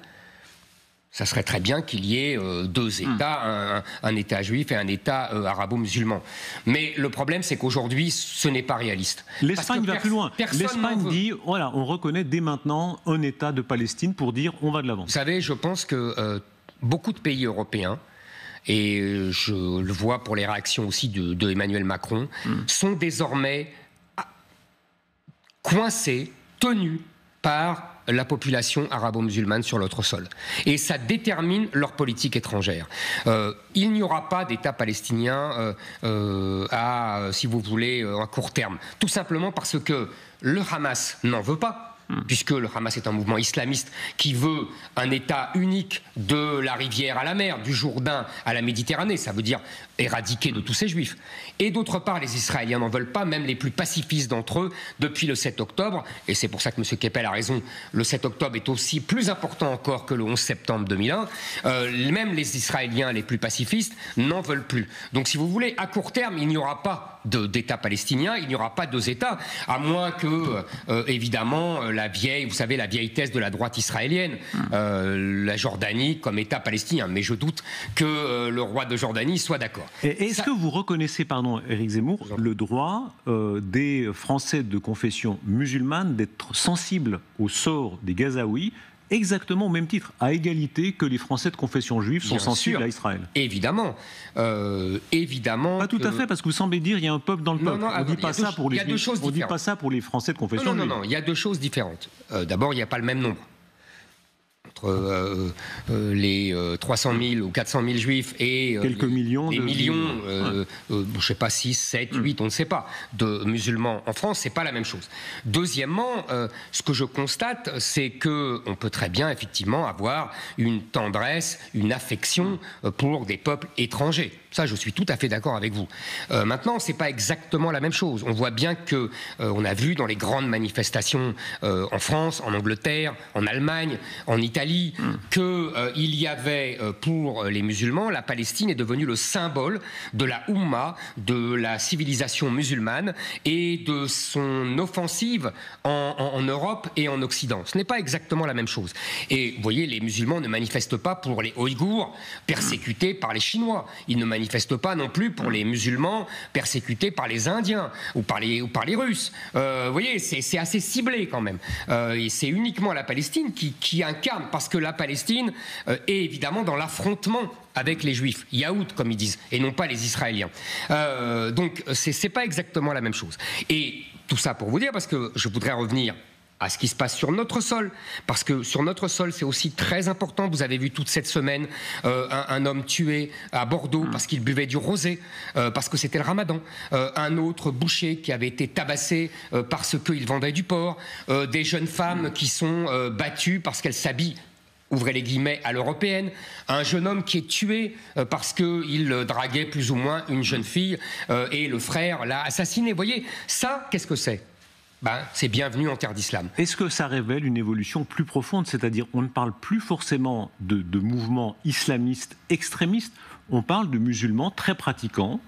ça serait très bien qu'il y ait deux États, un État juif et un État arabo-musulman. Mais le problème, c'est qu'aujourd'hui, ce n'est pas réaliste. L'Espagne va plus loin. L'Espagne dit, voilà, on reconnaît dès maintenant un État de Palestine pour dire on va de l'avant. Vous savez, je pense que beaucoup de pays européens, et je le vois pour les réactions aussi de Emmanuel Macron, sont désormais coincés, tenus par la population arabo-musulmane sur notre sol. Et ça détermine leur politique étrangère. Il n'y aura pas d'État palestinien à, si vous voulez, à court terme. Tout simplement parce que le Hamas n'en veut pas. Puisque le Hamas est un mouvement islamiste qui veut un État unique de la rivière à la mer, du Jourdain à la Méditerranée, ça veut dire éradiquer de tous ces juifs. Et d'autre part, les Israéliens n'en veulent pas, même les plus pacifistes d'entre eux, depuis le 7 octobre, et c'est pour ça que M. Keppel a raison, le 7 octobre est aussi plus important encore que le 11 septembre 2001, même les Israéliens les plus pacifistes n'en veulent plus. Donc si vous voulez, à court terme, il n'y aura pas d'État palestinien, il n'y aura pas deux États, à moins que, évidemment, la vieille thèse de la droite israélienne, la Jordanie comme État palestinien. Mais je doute que le roi de Jordanie soit d'accord. Est-ce que vous reconnaissez, pardon, Éric Zemmour, le droit des Français de confession musulmane d'être sensibles au sort des Gazaouis, exactement au même titre, à égalité que les Français de confession juive sont sensibles à Israël? Évidemment. Évidemment. Pas tout à fait, parce que vous semblez dire qu'il y a un peuple dans le peuple. On ne dit pas ça pour les Français de confession juive. Non, il y a deux choses différentes. D'abord, il n'y a pas le même nombre. Entre les 300 000 ou 400 000 juifs et quelques millions, je ne sais pas, 6, 7, 8, on ne sait pas, de musulmans en France, c'est pas la même chose. Deuxièmement, ce que je constate, c'est qu'on peut très bien effectivement avoir une tendresse, une affection pour des peuples étrangers. Ça, je suis tout à fait d'accord avec vous. Maintenant, c'est pas exactement la même chose. On voit bien que, on a vu dans les grandes manifestations en France, en Angleterre, en Allemagne, en Italie, qu'il y avait pour les musulmans, la Palestine est devenue le symbole de la Oumma, de la civilisation musulmane et de son offensive en Europe et en Occident. Ce n'est pas exactement la même chose. Et vous voyez, les musulmans ne manifestent pas pour les Ouïghours persécutés par les Chinois. Ils ne manifestent pas non plus pour les musulmans persécutés par les Indiens ou par les Russes. Vous voyez, c'est assez ciblé quand même. Et c'est uniquement la Palestine qui incarne, parce que la Palestine est évidemment dans l'affrontement avec les Juifs, Yaoud comme ils disent, et non pas les Israéliens. Donc c'est pas exactement la même chose. Et tout ça pour vous dire, parce que je voudrais revenir à ce qui se passe sur notre sol, parce que sur notre sol, c'est aussi très important. Vous avez vu toute cette semaine un homme tué à Bordeaux parce qu'il buvait du rosé, parce que c'était le ramadan. Un autre boucher qui avait été tabassé parce qu'il vendait du porc. Des jeunes femmes qui sont battues parce qu'elles s'habillent, ouvrez les guillemets, à l'européenne. Un jeune homme qui est tué parce qu'il draguait plus ou moins une jeune fille et le frère l'a assassiné. Vous voyez, ça, qu'est-ce que c'est ? c'est bienvenu en terre d'islam. Est-ce que ça révèle une évolution plus profonde? C'est-à-dire, on ne parle plus forcément de mouvements islamistes extrémistes, on parle de musulmans très pratiquants,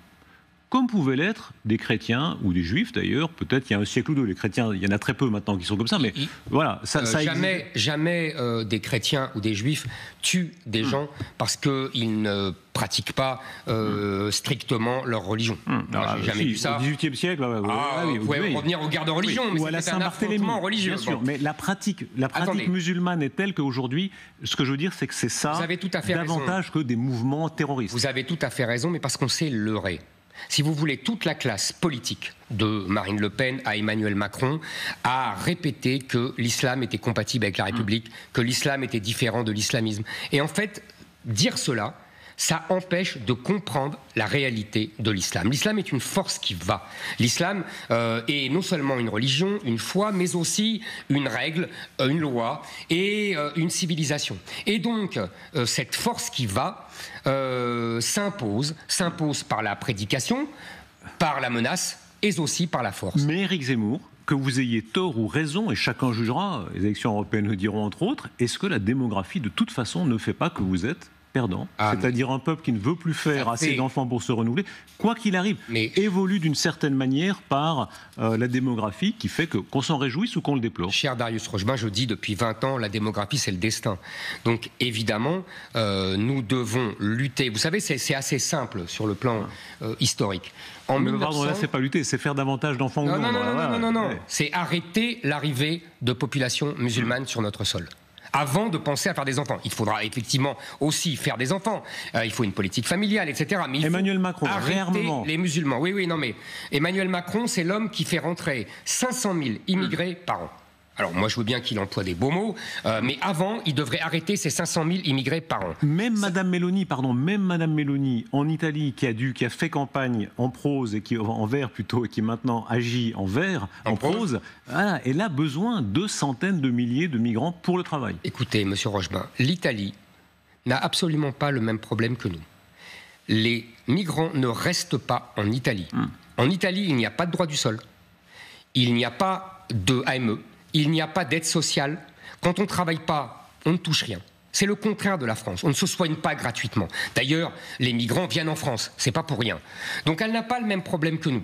comme pouvaient l'être des chrétiens ou des juifs d'ailleurs, peut-être il y a un siècle ou deux. Les chrétiens, il y en a très peu maintenant qui sont comme ça, mais voilà. Jamais des chrétiens ou des juifs tuent des gens parce qu'ils ne pratiquent pas strictement leur religion. J'ai jamais vu ça. Au XVIIIe siècle, vous pouvez revenir aux guerres de religion, mais ou à la c'était un affrontement religieux. Bien sûr, mais la pratique musulmane est telle qu'aujourd'hui, ce que je veux dire, c'est que c'est ça davantage que des mouvements terroristes. Vous avez tout à fait raison, mais parce qu'on s'est leurré. Si vous voulez, toute la classe politique, de Marine Le Pen à Emmanuel Macron, a répété que l'islam était compatible avec la République, que l'islam était différent de l'islamisme. Et en fait, dire cela, ça empêche de comprendre la réalité de l'islam. L'islam est une force qui va. L'islam est non seulement une religion, une foi, mais aussi une règle, une loi et une civilisation. Et donc, cette force qui va s'impose par la prédication, par la menace et aussi par la force. Mais Éric Zemmour, que vous ayez tort ou raison, et chacun jugera, les élections européennes le diront entre autres, est-ce que la démographie de toute façon ne fait pas que vous êtes perdant, c'est-à-dire un peuple qui ne veut plus faire assez d'enfants pour se renouveler, quoi qu'il arrive, évolue d'une certaine manière par la démographie qui fait qu'on s'en réjouisse ou qu'on le déplore. Cher Darius Rochemin, je dis depuis 20 ans, la démographie c'est le destin. Donc évidemment, nous devons lutter. Vous savez, c'est assez simple sur le plan historique. Pardon, là c'est pas lutter, c'est faire davantage d'enfants ou non. Non. C'est arrêter l'arrivée de populations musulmanes sur notre sol. Avant de penser à faire des enfants. Il faudra effectivement aussi faire des enfants. Il faut une politique familiale, etc. Mais Emmanuel Macron, arrêter les musulmans. Oui, mais Emmanuel Macron, c'est l'homme qui fait rentrer 500 000 immigrés par an. Alors moi je veux bien qu'il emploie des beaux mots, mais avant il devrait arrêter ces 500 000 immigrés par an. Même Madame Meloni en Italie qui a fait campagne en prose et en vers plutôt et qui maintenant agit en vers, en prose, elle a besoin de centaines de milliers de migrants pour le travail. Écoutez, Monsieur Rochemin, l'Italie n'a absolument pas le même problème que nous. Les migrants ne restent pas en Italie. En Italie, il n'y a pas de droit du sol, il n'y a pas de AME. Il n'y a pas d'aide sociale. Quand on ne travaille pas, on ne touche rien. C'est le contraire de la France. On ne se soigne pas gratuitement. D'ailleurs, les migrants viennent en France. C'est pas pour rien. Donc elle n'a pas le même problème que nous.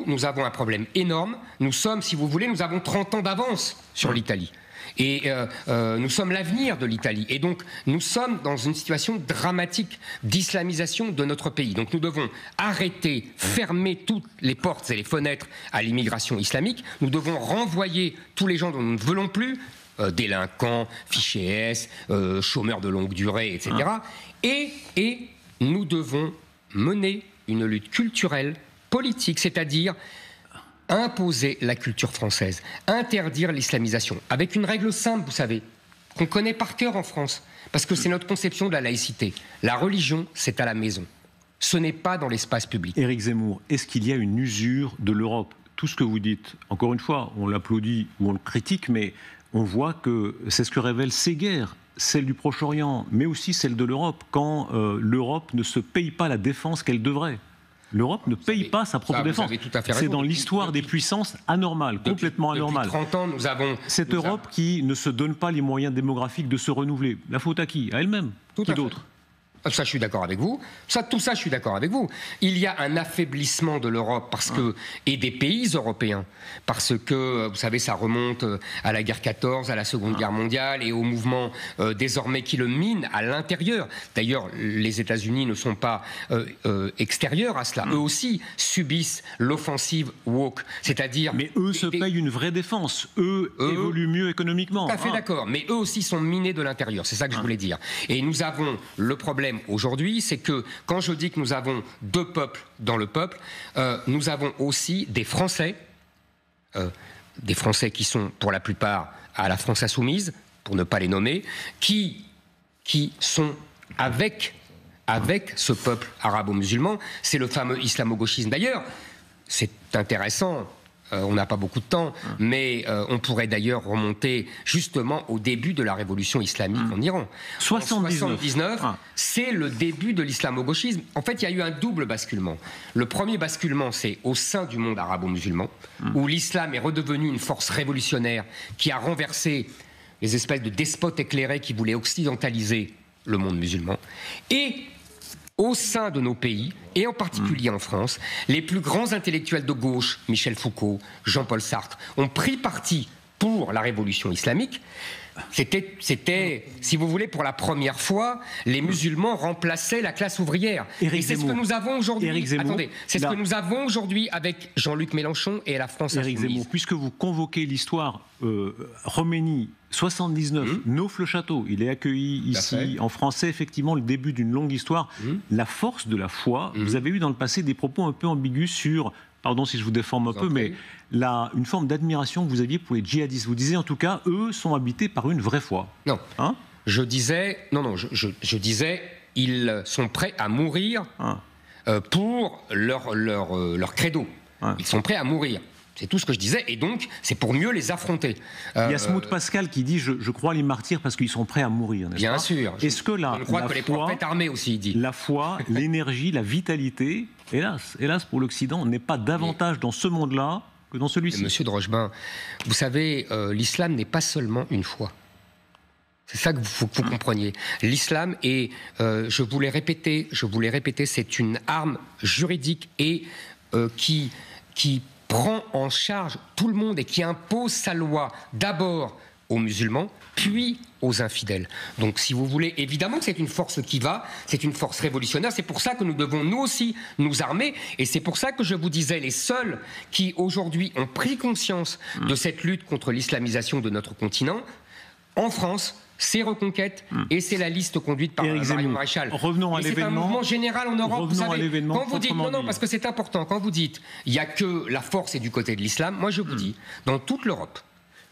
Nous avons un problème énorme. Nous sommes, si vous voulez, nous avons 30 ans d'avance sur l'Italie. Et nous sommes l'avenir de l'Italie. Et donc, nous sommes dans une situation dramatique d'islamisation de notre pays. Donc, nous devons arrêter, fermer toutes les portes et les fenêtres à l'immigration islamique. Nous devons renvoyer tous les gens dont nous ne voulons plus, délinquants, fichés S, chômeurs de longue durée, etc. Et nous devons mener une lutte culturelle, politique, c'est-à-dire imposer la culture française, interdire l'islamisation, avec une règle simple, vous savez, qu'on connaît par cœur en France, parce que c'est notre conception de la laïcité. La religion, c'est à la maison. Ce n'est pas dans l'espace public. Éric Zemmour, est-ce qu'il y a une usure de l'Europe? Tout ce que vous dites, encore une fois, on l'applaudit ou on le critique, mais on voit que c'est ce que révèlent ces guerres, celle du Proche-Orient, mais aussi celle de l'Europe, quand l'Europe ne se paye pas la défense qu'elle devrait. L'Europe ne paye pas sa propre défense. C'est dans l'histoire des puissances anormales, complètement anormales. Depuis 30 ans, nous avons... Cette Europe qui ne se donne pas les moyens démographiques de se renouveler. La faute à qui? À elle-même. Qui d'autre? Ça, je suis d'accord avec vous. Tout ça, je suis d'accord avec vous. Il y a un affaiblissement de l'Europe et des pays européens, parce que, vous savez, ça remonte à la guerre 14, à la Seconde Guerre mondiale et au mouvement désormais qui le mine à l'intérieur. D'ailleurs, les États-Unis ne sont pas extérieurs à cela. Eux aussi subissent l'offensive woke, c'est-à-dire... Mais eux se payent une vraie défense. Eux évoluent mieux économiquement. Tout à fait d'accord. Mais eux aussi sont minés de l'intérieur. C'est ça que je voulais dire. Et nous avons le problème aujourd'hui, c'est que quand je dis que nous avons deux peuples dans le peuple, nous avons aussi des Français qui sont pour la plupart à la France insoumise, pour ne pas les nommer, qui sont avec ce peuple arabo-musulman. C'est le fameux islamo-gauchisme. D'ailleurs, c'est intéressant on n'a pas beaucoup de temps, mais on pourrait d'ailleurs remonter justement au début de la révolution islamique en Iran. 79, c'est le début de l'islamo-gauchisme. En fait, il y a eu un double basculement. Le premier basculement, c'est au sein du monde arabo-musulman, où l'islam est redevenu une force révolutionnaire qui a renversé les espèces de despotes éclairés qui voulaient occidentaliser le monde musulman. Et au sein de nos pays, et en particulier en France, les plus grands intellectuels de gauche, Michel Foucault, Jean-Paul Sartre, ont pris parti pour la révolution islamique. C'était, si vous voulez, pour la première fois, les musulmans remplaçaient la classe ouvrière. Et c'est ce que nous avons aujourd'hui. Attendez, c'est ce que nous avons aujourd'hui avec Jean-Luc Mélenchon et la France insoumise. Éric Zemmour, puisque vous convoquez l'histoire, Khomeini, 79, Neaufle-Château, il est accueilli ici en français, effectivement, le début d'une longue histoire. La force de la foi, vous avez eu dans le passé des propos un peu ambigus sur, pardon si je vous déforme un peu, mais une forme d'admiration que vous aviez pour les djihadistes. Vous disiez en tout cas, eux sont habités par une vraie foi. Non, je disais, je disais, ils sont prêts à mourir pour leur credo. Ils sont prêts à mourir. C'est tout ce que je disais, et donc, c'est pour mieux les affronter. Il y a Smout Pascal qui dit « Je crois les martyrs parce qu'ils sont prêts à mourir ». Bien sûr. Est-ce que on croit que les prophètes armés aussi, il dit. La foi, l'énergie, la vitalité, hélas pour l'Occident, n'est pas davantage dans ce monde-là que dans celui-ci. Monsieur de Rochebin, vous savez, l'islam n'est pas seulement une foi. C'est ça que vous compreniez. L'islam est, je vous l'ai répété, c'est une arme juridique et qui prend en charge tout le monde et qui impose sa loi d'abord aux musulmans, puis aux infidèles. Donc, si vous voulez, évidemment que c'est une force qui va, c'est une force révolutionnaire, c'est pour ça que nous devons nous aussi nous armer, et c'est pour ça que je vous disais, les seuls qui aujourd'hui ont pris conscience de cette lutte contre l'islamisation de notre continent, en France, c'est Reconquête et c'est la liste conduite par Marion Maréchal. Revenons à l'événement. C'est un mouvement général en Europe. Vous savez, quand vous dites non, parce que c'est important. Quand vous dites il n'y a que la force est du côté de l'islam, moi je vous dis dans toute l'Europe,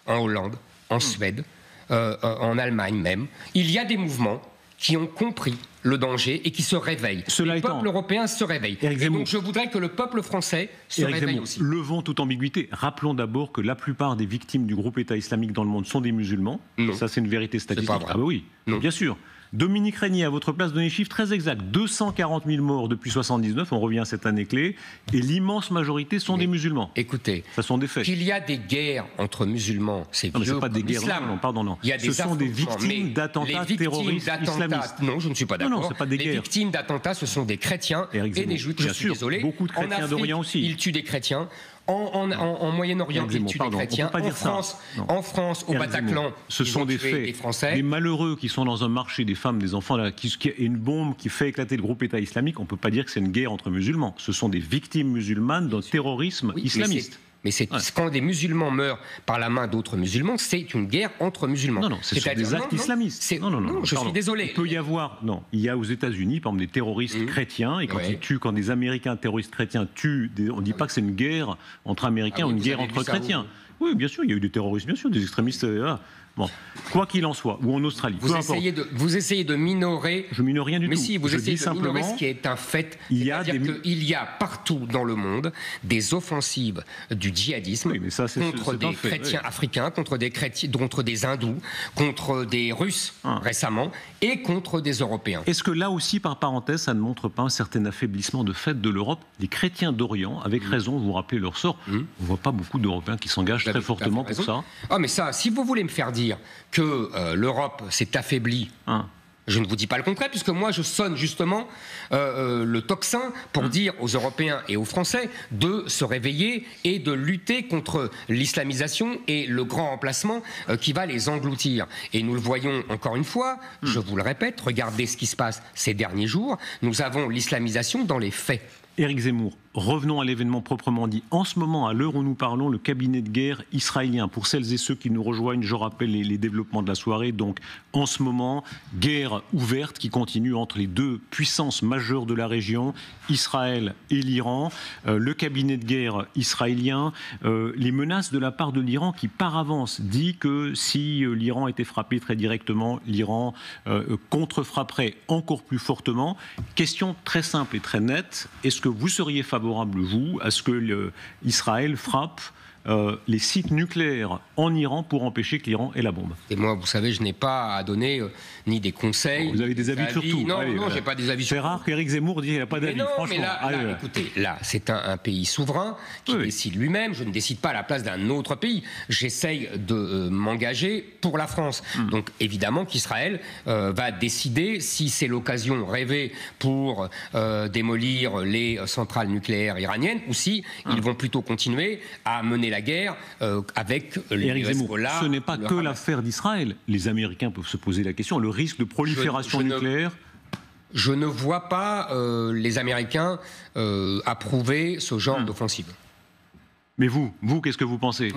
en Hollande, en Suède, en Allemagne même, il y a des mouvements qui ont compris le danger et qui se réveillent. Le peuple européen se réveille. Et donc je voudrais que le peuple français se réveille aussi. Levons toute ambiguïté. Rappelons d'abord que la plupart des victimes du groupe État islamique dans le monde sont des musulmans. Non. Ça, c'est une vérité statistique. C'est pas vrai. Ah bah oui, non. Bien sûr. Dominique Régnier, à votre place, donnez les chiffres très exacts. 240 000 morts depuis 79, on revient à cette année clé, et l'immense majorité sont des musulmans. Écoutez, ça sont des faits. Qu'il y a des guerres entre musulmans, c'est vieux. Non, mais c'est pas des guerres, non. Il y a des Ce sont des victimes d'attentats terroristes islamistes. Non, je ne suis pas d'accord. Non, c'est pas des guerres. Les victimes d'attentats, ce sont des chrétiens et des juifs. Bien je suis sûr, désolé. beaucoup de chrétiens d'Orient aussi. Ils tuent des chrétiens. En Moyen-Orient, ils tuent des chrétiens. En France, au Bataclan, ce sont des faits. Des Français. Les malheureux qui sont dans un marché des femmes, des enfants, qui est une bombe qui fait éclater le groupe État islamique, on ne peut pas dire que c'est une guerre entre musulmans. Ce sont des victimes musulmanes d'un terrorisme islamiste. Mais quand des musulmans meurent par la main d'autres musulmans, c'est une guerre entre musulmans. Non, c'est des actes islamistes. Non, je suis désolé. Il peut y avoir, il y a aux États-Unis, par exemple, des terroristes chrétiens, et quand des Américains terroristes chrétiens tuent, on ne dit pas que c'est une guerre entre Américains ou une guerre entre chrétiens. Oui, bien sûr, il y a eu des terroristes, bien sûr, des extrémistes. Bon, quoi qu'il en soit, ou en Australie. Vous essayez de minorer. Je minore rien du tout. Mais si, vous essayez de minorer ce qui est un fait. Il y a partout dans le monde des offensives du djihadisme contre des chrétiens africains, contre des hindous, contre des Russes récemment, et contre des Européens. Est-ce que là aussi, par parenthèse, ça ne montre pas un certain affaiblissement de fait de l'Europe? Les chrétiens d'Orient, avec raison, vous rappelez leur sort. On ne voit pas beaucoup d'Européens qui s'engagent très fortement pour ça. Ah, mais ça, si vous voulez me faire dire que l'Europe s'est affaiblie, je ne vous dis pas le contraire, puisque moi je sonne justement le tocsin pour dire aux Européens et aux Français de se réveiller et de lutter contre l'islamisation et le grand remplacement qui va les engloutir. Et nous le voyons encore une fois, je vous le répète, regardez ce qui se passe ces derniers jours, nous avons l'islamisation dans les faits. Éric Zemmour, revenons à l'événement proprement dit. En ce moment, à l'heure où nous parlons, le cabinet de guerre israélien, pour celles et ceux qui nous rejoignent, je rappelle les développements de la soirée. Donc, en ce moment, guerre ouverte qui continue entre les deux puissances majeures de la région, Israël et l'Iran. Le cabinet de guerre israélien, les menaces de la part de l'Iran qui, par avance, dit que si l'Iran était frappé très directement, l'Iran contre-frapperait encore plus fortement. Question très simple et très nette. Est-ce que vous seriez favorable, vous, à ce que Israël frappe les sites nucléaires en Iran pour empêcher que l'Iran ait la bombe. Et moi, vous savez, je n'ai pas à donner ni des conseils. Vous avez des avis sur tout. Non, non, j'ai pas des avis sur tout. C'est rare qu'Éric Zemmour dise qu'il n'a pas d'avis, franchement. Mais là, écoutez, là, c'est un pays souverain qui décide lui-même. Je ne décide pas à la place d'un autre pays. J'essaye de m'engager pour la France. Donc, évidemment qu'Israël va décider si c'est l'occasion rêvée pour démolir les centrales nucléaires iraniennes ou si ils vont plutôt continuer à mener la guerre avec les Hezbollah. Ce n'est pas que l'affaire d'Israël. Les Américains peuvent se poser la question. Le risque de prolifération nucléaire. Je ne vois pas les Américains approuver ce genre d'offensive. Mais vous, qu'est-ce que vous pensez?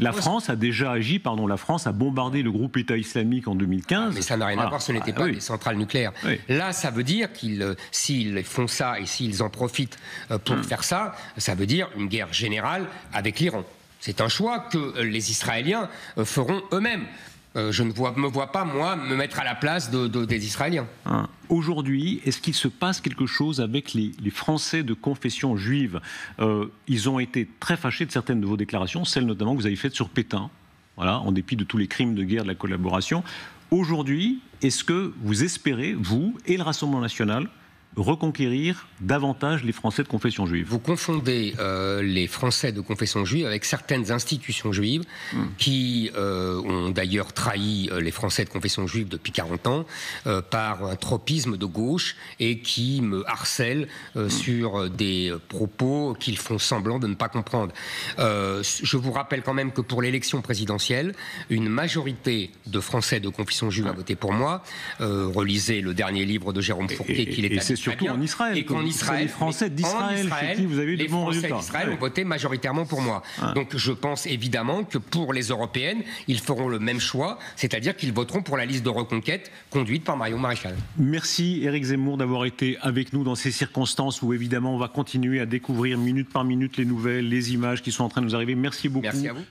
La France a déjà agi, la France a bombardé le groupe État islamique en 2015. Mais ça n'a rien à voir, ce n'était pas des centrales nucléaires. Là, ça veut dire qu'ils, s'ils font ça et s'ils en profitent pour faire ça, ça veut dire une guerre générale avec l'Iran. C'est un choix que les Israéliens feront eux-mêmes. Je ne me vois pas, moi, me mettre à la place des Israéliens. Aujourd'hui, est-ce qu'il se passe quelque chose avec les Français de confession juive? Ils ont été très fâchés de certaines de vos déclarations, celles notamment que vous avez faites sur Pétain, voilà, en dépit de tous les crimes de guerre de la collaboration. Aujourd'hui, est-ce que vous espérez, vous et le Rassemblement national, reconquérir davantage les Français de confession juive? Vous confondez les Français de confession juive avec certaines institutions juives qui ont d'ailleurs trahi les Français de confession juive depuis 40 ans par un tropisme de gauche et qui me harcèlent sur des propos qu'ils font semblant de ne pas comprendre. Je vous rappelle quand même que pour l'élection présidentielle, une majorité de Français de confession juive a voté pour moi. Relisez le dernier livre de Jérôme Fourquet qu'il est surtout en Israël. Et qu'en Israël, les Français d'Israël, chez qui vous avez eu de bons résultats. Les Français d'Israël ont voté majoritairement pour moi. Donc je pense évidemment que pour les européennes, ils feront le même choix, c'est-à-dire qu'ils voteront pour la liste de reconquête conduite par Marion Maréchal. Merci Éric Zemmour d'avoir été avec nous dans ces circonstances où évidemment on va continuer à découvrir minute par minute les nouvelles, les images qui sont en train de nous arriver. Merci beaucoup. Merci à vous.